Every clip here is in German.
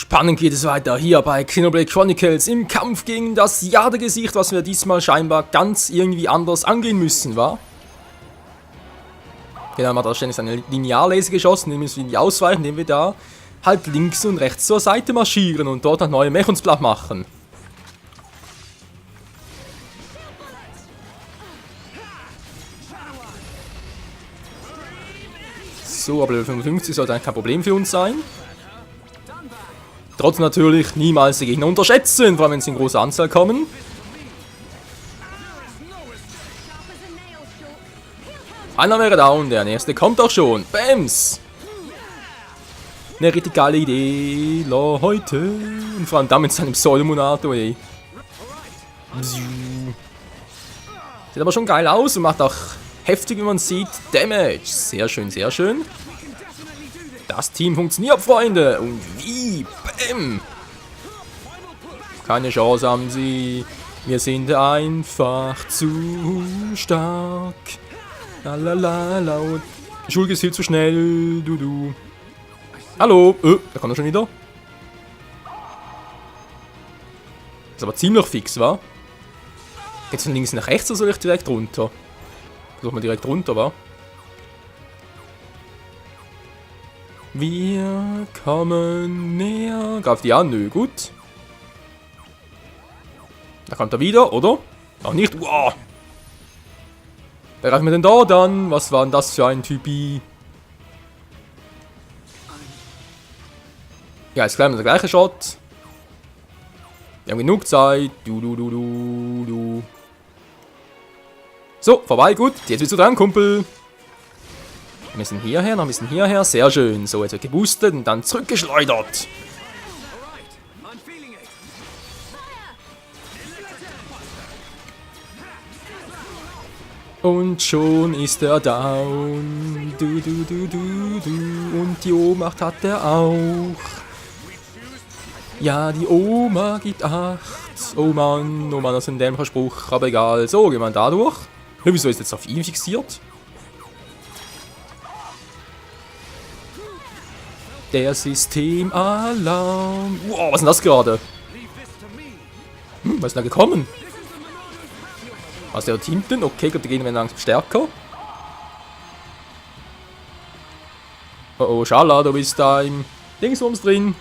Spannend geht es weiter hier bei Xenoblade Chronicles im Kampf gegen das Jadegesicht, was wir diesmal scheinbar ganz irgendwie anders angehen müssen, wa? Genau, man hat da ständig eine Linearlaser geschossen, indem wir die ausweichen, indem wir da halt links und rechts zur Seite marschieren und dort noch neue Mech uns platt machen. So, aber Level 55 sollte eigentlich kein Problem für uns sein. Trotzdem natürlich niemals die Gegner unterschätzen, vor allem wenn sie in großer Anzahl kommen. Einer wäre down, der nächste kommt auch schon. Bams! Eine richtig geile Idee, Leute. Und vor allem damit mit seinem Solomonato, ey. Sieht aber schon geil aus und macht auch heftig, wie man sieht, Damage. Sehr schön, sehr schön. Das Team funktioniert, Freunde. Und wie? Bam! Keine Chance haben sie. Wir sind einfach zu stark. Lalalala. Schulge ist viel zu schnell. Du. Hallo. Da kommt er schon wieder. Ist aber ziemlich fix, wa? Geht's von links nach rechts oder soll ich direkt runter? Versuchen wir direkt runter, wa? Wir kommen näher. Greift die an? Nö, gut. Da kommt er wieder, oder? Noch nicht. Wow. Wer greift mir denn da dann? Was war denn das für ein Typi? Ja, jetzt gleich der gleiche Shot. Wir haben genug Zeit. Du. So, vorbei, gut. Jetzt bist du dran, Kumpel. Wir müssen hierher, noch ein bisschen hierher. Sehr schön. So, jetzt wird geboostet und dann zurückgeschleudert. Und schon ist er down. Du. Und die Ohnmacht hat er auch. Ja, die Oma gibt 8. Oh Mann, das ist ein dämlicher Spruch. Aber egal. So, gehen wir da durch. Wieso ist jetzt auf ihn fixiert? Der Systemalarm. Wow, was ist denn das gerade? Was ist denn da gekommen? Was der hinten? Okay, ich glaube, die Gegner werden langsam stärker. Oh, Schala, du bist da im Dingsbums drin.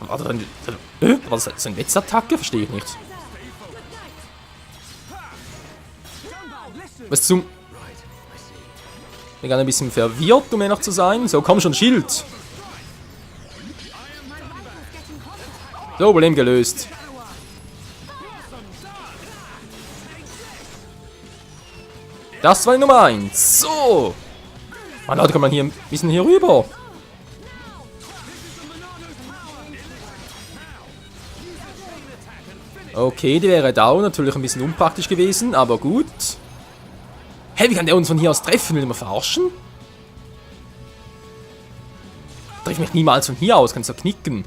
War das eine Netzattacke? Verstehe ich nicht. Was zum... Ich bin gerade ein bisschen verwirrt, um ehrlich zu sein. So, komm schon, Schild. So, Problem gelöst. Das war die Nummer 1. So. Mann, Leute, kann man hier ein bisschen hier rüber. Okay, die wäre down. Natürlich ein bisschen unpraktisch gewesen, aber gut. Hä, wie kann der uns von hier aus treffen? Will der mal verarschen? Treff mich niemals von hier aus, kannst du knicken.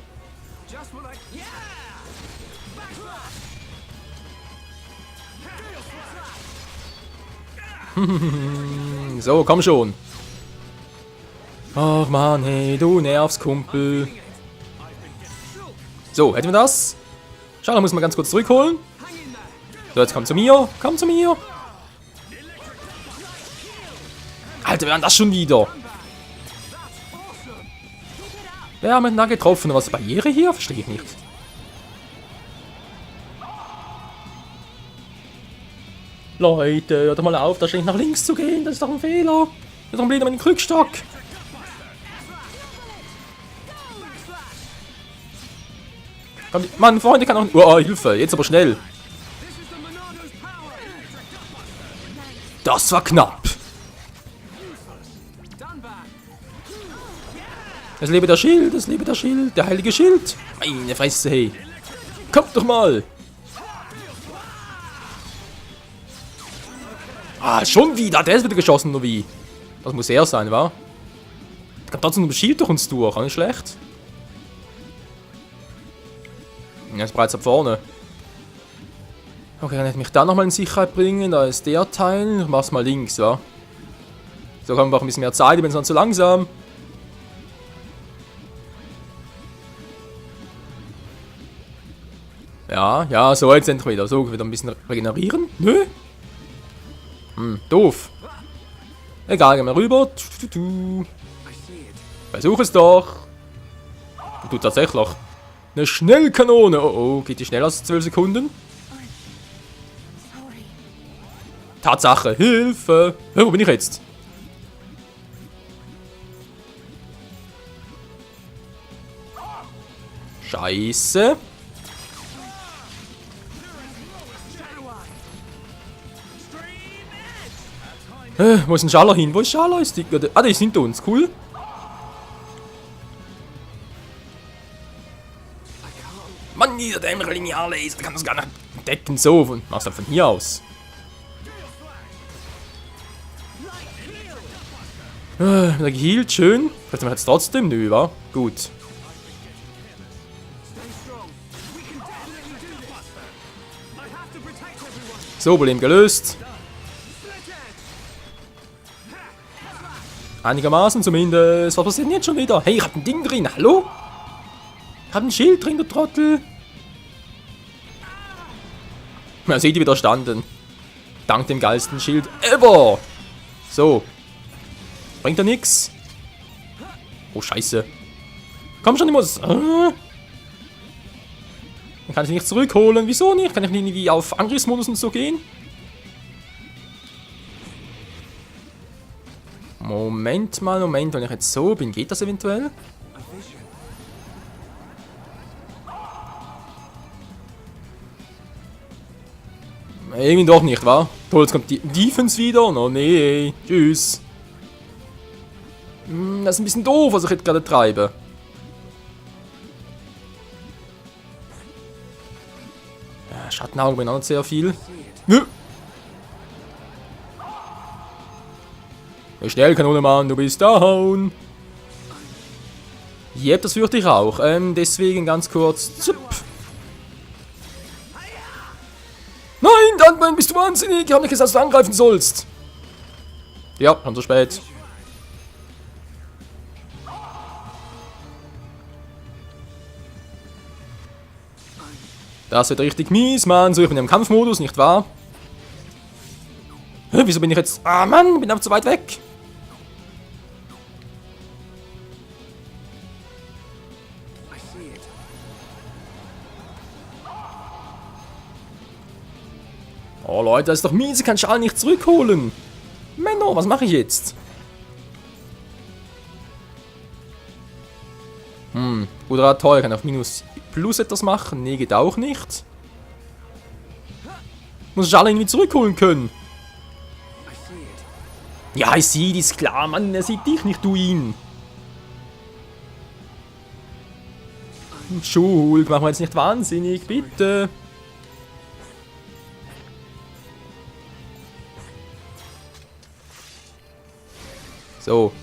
So, komm schon. Ach man, hey, du nervst, Kumpel. So, hätten wir das? Schau, da muss man ganz kurz zurückholen. So, jetzt komm zu mir. Komm zu mir. Alter, wer war das schon wieder? Wer haben wir denn da getroffen? Was ist Barriere hier? Verstehe ich nicht. Leute, hört doch mal auf, da ständig nach links zu gehen. Das ist doch ein Fehler. Warum bläht er mit dem Krückstock? Komm, Mann, Freunde, kann auch... Oh, Hilfe, jetzt aber schnell. Das war knapp. Es lebe der Schild, es lebe der Schild, der heilige Schild. Meine Fresse, hey. Kommt doch mal. Ah, schon wieder, der ist wieder geschossen, oder wie? Das muss er sein, wa? Der kann trotzdem nur Schild durch uns durch, auch nicht schlecht. Er ist bereits ab vorne. Okay, kann ich mich da nochmal in Sicherheit bringen? Da ist der Teil. Ich mach's mal links, wa? So haben wir auch ein bisschen mehr Zeit, ich bin sonst zu langsam. Ja, ja, so jetzt endlich wieder. So, wieder ein bisschen regenerieren. Nö. Doof. Egal, gehen wir rüber. Versuch es doch. Du tatsächlich. Eine Schnellkanone. Oh oh, geht die schneller als 12 Sekunden? Tatsache, Hilfe. Wo bin ich jetzt? Scheiße. Wo ist ein Schaller hin? Wo ist Schaller? Ah, die sind uns. Cool. Mann, dieser dämliche Linearlaser kann das gar nicht entdecken. So, machst du von hier aus. Wieder geheilt, schön. Vielleicht haben wir jetzt trotzdem nö, wa? Gut. So, Problem gelöst. Einigermaßen zumindest. Was passiert denn jetzt schon wieder? Hey, ich hab ein Ding drin. Hallo? Ich hab ein Schild drin, du Trottel. Man sieht die widerstanden. Dank dem geilsten Schild ever. So. Bringt er nix? Oh, scheiße. Komm schon, ich muss. Dann kann ich nicht zurückholen. Wieso nicht? Kann ich nicht irgendwie auf Angriffsmodus und so gehen? Moment mal, Moment. Wenn ich jetzt so bin, geht das eventuell? Irgendwie doch nicht, wa? Toll, jetzt kommt die Defense wieder. Oh nee. Tschüss. Das ist ein bisschen doof, was ich jetzt gerade treibe. Ja, Schattenaugen bringen auch nicht sehr viel. Nö. Schnell, Kanone, Mann, du bist down. Jep, das fürchte ich auch. Deswegen ganz kurz. Zup. Nein, Dunkman, bist du wahnsinnig? Ich hab nicht gesagt, dass du angreifen sollst. Ja, schon zu spät. Das wird richtig mies, Mann. So, ich bin im Kampfmodus, nicht wahr? Hä, wieso bin ich jetzt... Ah, Mann, bin einfach zu weit weg. Oh, Leute, das ist doch mies. Ich kann Schal nicht zurückholen. Menno, was mache ich jetzt? Oder toll, kann auf Minus Plus etwas machen? Nee, geht auch nicht. Muss Schal irgendwie zurückholen können. Ja, ich sehe, ist klar, Mann. Er sieht dich nicht, du ihn. Schulk, machen wir jetzt nicht wahnsinnig, bitte. So.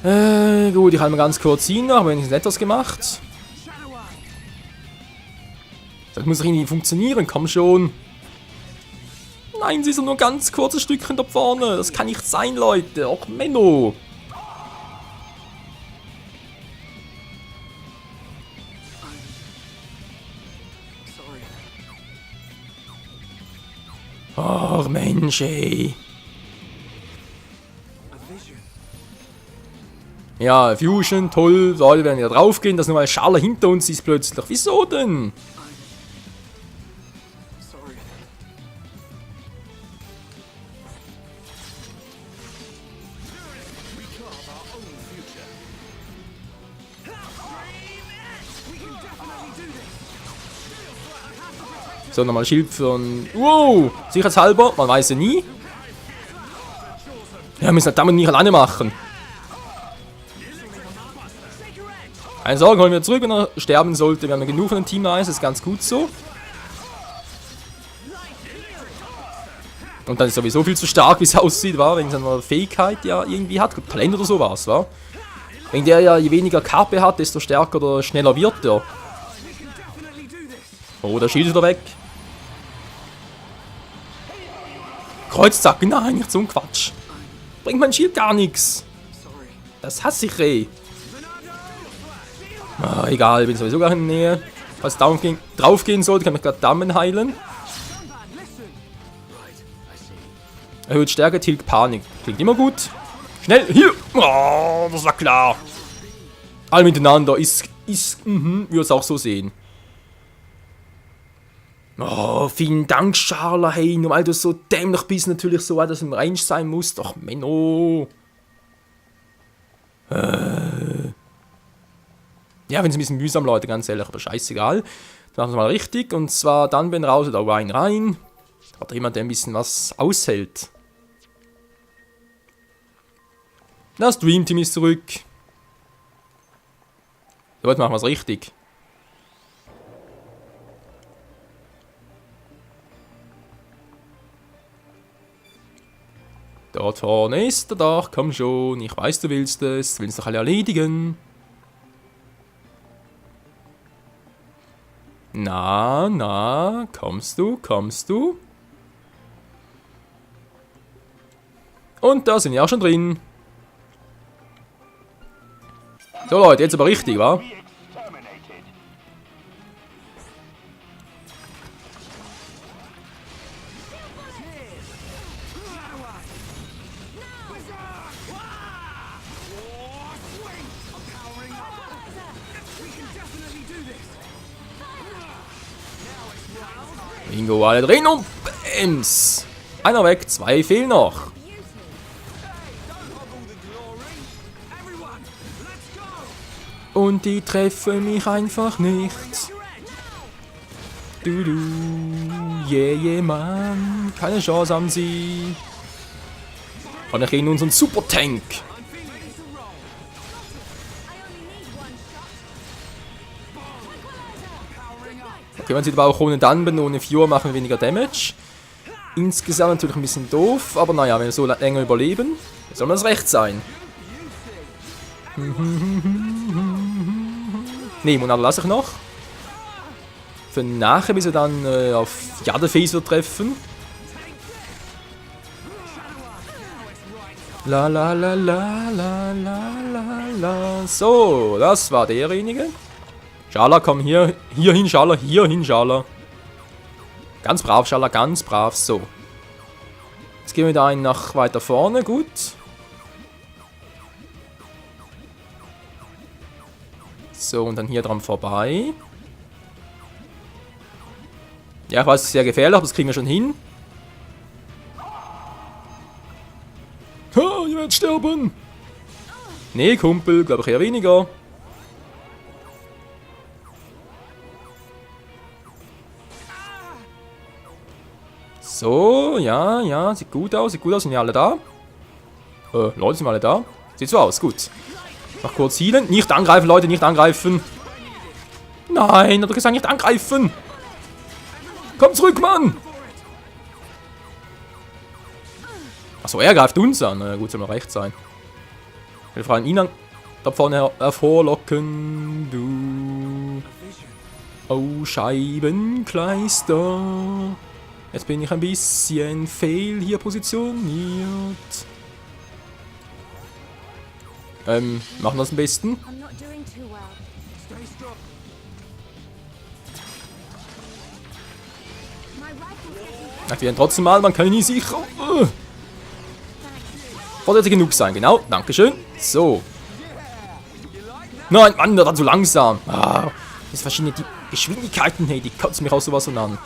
Gut, ich halte mal ganz kurz hin, aber wenn ich etwas gemacht. Das muss doch irgendwie funktionieren, komm schon. Nein, sie ist nur ein ganz kurzes Stückchen da vorne. Das kann nicht sein, Leute. Och, Menno. Och, Mensch, ey. Ja, Fusion, toll. So, alle werden wieder draufgehen, dass nur mal Scharler hinter uns ist plötzlich. Wieso denn? So, nochmal Schild für ein... Wow! Sicherheitshalber, man weiß ja nie. Ja, wir müssen das damit nicht alleine machen. Keine Sorge, holen wir zurück, wenn er sterben sollte. Wir haben ja genug von dem Team Nice, das ist ganz gut so. Und dann ist er sowieso viel zu stark, wie es aussieht, war, wegen seiner Fähigkeit, die er irgendwie hat. Talent oder sowas, war. Wegen der ja, je weniger KP hat, desto stärker oder schneller wird er. Oh, der Schild ist wieder weg. Kreuzzack, nein, nicht so ein Quatsch. Bringt mein Schild gar nichts. Das hasse ich, ey. Ah, egal, bin sowieso gar in der Nähe. Falls es drauf gehen sollte, kann ich gerade Damen heilen. Erhöht Stärke, tilgt Panik. Klingt immer gut. Schnell, hier! Oh, das war klar. Alle miteinander. Würde es auch so sehen. Oh, vielen Dank, Charla. Hey, nur weil du so dämlich bist, natürlich so, dass du im Range sein musst. Doch, Menno. Ja, wenn es ein bisschen mühsam, Leute, ganz ehrlich, aber scheißegal. Dann machen wir es mal richtig. Und zwar dann, wenn raus oder rein. Hat jemand, der ein bisschen was aushält. Das Dream Team ist zurück. So, jetzt machen wir es richtig. Dort vorne ist der Dach, komm schon. Ich weiß, du willst es. Willst doch alle erledigen. Na, kommst du? Und da sind wir auch schon drin. So Leute, jetzt aber richtig, wa? Bingo, alle drin und Bams! Einer weg, 2 fehlen noch. Und die treffen mich einfach nicht. Yeah, Mann. Keine Chance haben sie. Und ich in unseren Super-Tank. Okay, man sieht aber auch ohne Dunban, ohne Fjord machen wir weniger Damage. Insgesamt natürlich ein bisschen doof, aber naja, wenn wir so länger überleben, soll das recht sein. Ne, Monado lasse ich noch. Für nachher, bis wir dann auf Jadephaser treffen. La la la la la la la la. So, das war derjenige. Schala, komm hierhin, Schala, hierhin, Schala. Ganz brav, Schala, ganz brav. So. Jetzt gehen wir da einen nach weiter vorne, gut. So, und dann hier dran vorbei. Ja, ich weiß, es ist sehr gefährlich, aber das kriegen wir schon hin. Ha, ihr werdet sterben. Nee, Kumpel, glaube ich eher weniger. So, ja, sieht gut aus, sind wir alle da? Leute, sind wir alle da? Sieht so aus, gut. Noch kurz healen. Nicht angreifen, Leute, nicht angreifen. Nein, hat er gesagt, nicht angreifen. Komm zurück, Mann. Achso, er greift uns an. Na gut, soll mal recht sein. Ich will vor allem ihn da vorne hervorlocken. Du. Oh, Scheibenkleister. Jetzt bin ich ein bisschen fail hier positioniert. Machen wir das am besten. Aktivieren trotzdem mal, man kann nie sicher. Sollte genug sein, genau. Dankeschön. So. Nein, Mann, der war zu langsam. Ah, das verschiedene Geschwindigkeiten, hey, die kotzen mich auch sowas an.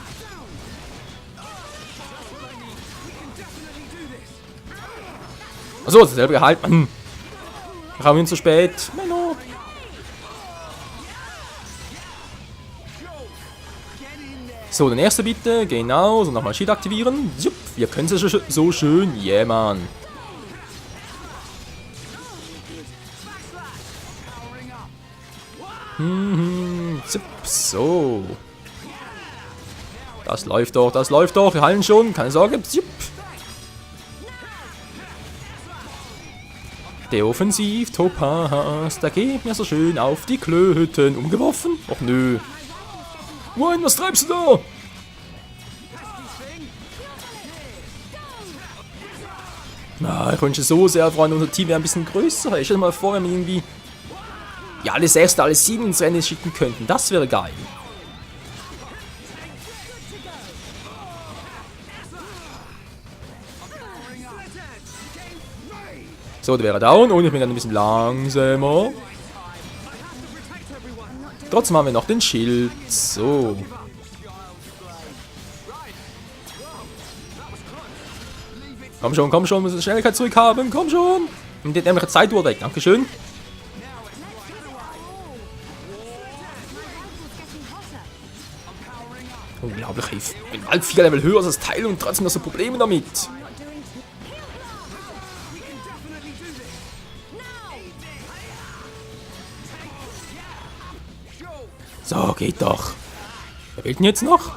Achso, das ist selber gehalten. Mann. Wir haben ihn zu spät. Menno. So, der nächste bitte. Genau. So, nochmal Shield aktivieren. Jupp, wir können es so schön. Yeah, Mann. Zipp, so. Das läuft doch, das läuft doch. Wir heilen schon, keine Sorge. Zipp. Der Offensiv, Topaz, da geht mir so schön auf die Klöten. Umgeworfen? Och nö. Moin, was treibst du da? Na, ich wünsche so sehr, Freunde, unser Team wäre ein bisschen größer. Ich stell dir mal vor, wenn wir irgendwie ja, alle 6, alle 7 ins Rennen schicken könnten. Das wäre geil. So, der wäre down und ich bin dann ein bisschen langsamer. Trotzdem haben wir noch den Schild. So. Komm schon, muss die Schnelligkeit zurückhaben. Komm schon. Und die nämliche Zeituhr weg. Dankeschön. Unglaublich. Ich bin bald 4 Level höher als das Teil und trotzdem noch so Probleme damit. So, geht doch. Wer wählt denn jetzt noch?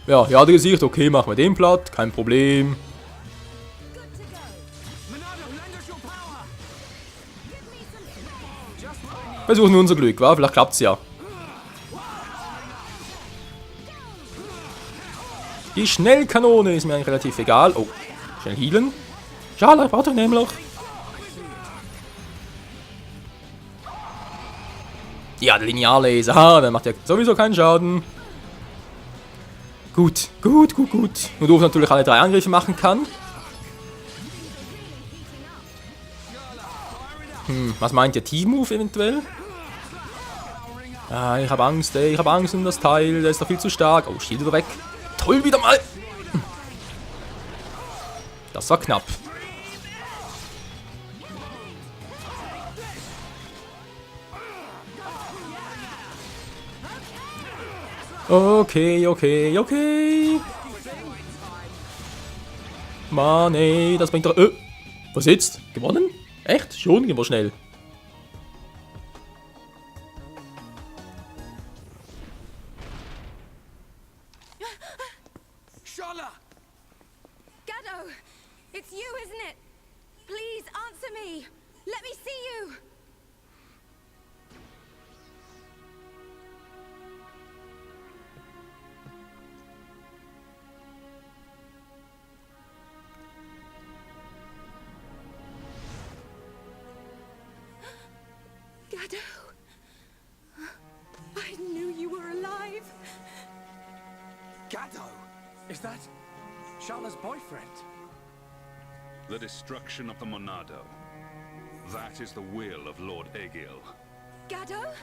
Ja, ja, der Gesicht. Okay, machen wir den platt. Kein Problem. Versuchen wir unser Glück, wa? Vielleicht klappt's ja. Die Schnellkanone ist mir eigentlich relativ egal. Oh, schnell healen. Schade, ich brauche doch nämlich. Ja, der Linearlaser. Ha, der macht ja sowieso keinen Schaden. Gut. Nur doof natürlich alle 3 Angriffe machen kann. Was meint ihr? Team-Move eventuell? Ah, ich habe Angst, ey. Ich habe Angst um das Teil. Der ist doch viel zu stark. Oh, Schild wieder weg. Toll, wieder mal. Das war knapp. Okay. Mann, ey, das bringt doch... was jetzt? Gewonnen? Echt? Schon? Gehen wir schnell. Gado, it's you, isn't it? Please answer me. Let me see you. Gado, I knew you were alive. Gado? Is that Sharla's boyfriend? The destruction of the Monado. That is the will of Lord Egil. Gado?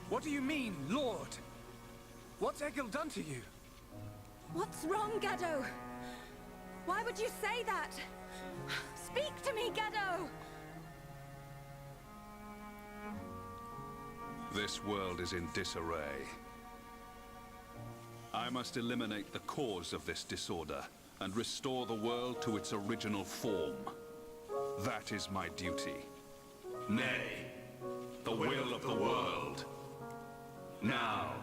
What do you mean, Lord? What's Egil done to you? What's wrong, Gado? Why would you say that? Speak to me, Gado! This world is in disarray. I must eliminate the cause of this disorder and restore the world to its original form. That is my duty. Nay, the will of the world. Now,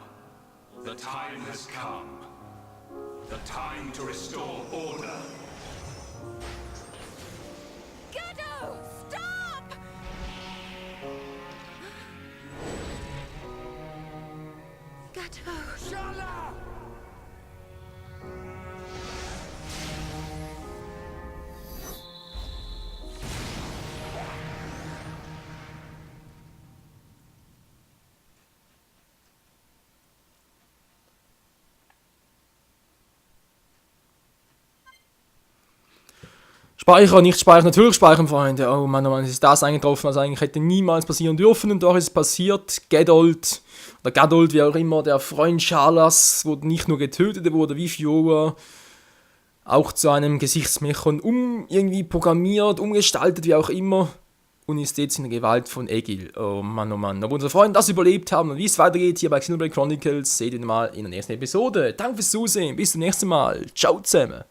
the time has come. The time to restore order. Gado, stop! Gado. Sharla! Speichern, nicht speichern, natürlich speichern, Freunde. Oh Mann, es ist das eingetroffen, was eigentlich hätte niemals passieren dürfen. Und doch ist es passiert. Gadolt, oder Gadolt, wie auch immer, der Freund Sharlas, wurde nicht nur getötet, er wurde wie Fiora auch zu einem Gesichtsmechon irgendwie programmiert, umgestaltet, wie auch immer. Und ist jetzt in der Gewalt von Egil. Oh Mann. Ob unsere Freunde das überlebt haben und wie es weitergeht hier bei Xenoblade Chronicles, seht ihr mal in der nächsten Episode. Danke fürs Zusehen, bis zum nächsten Mal. Ciao zusammen.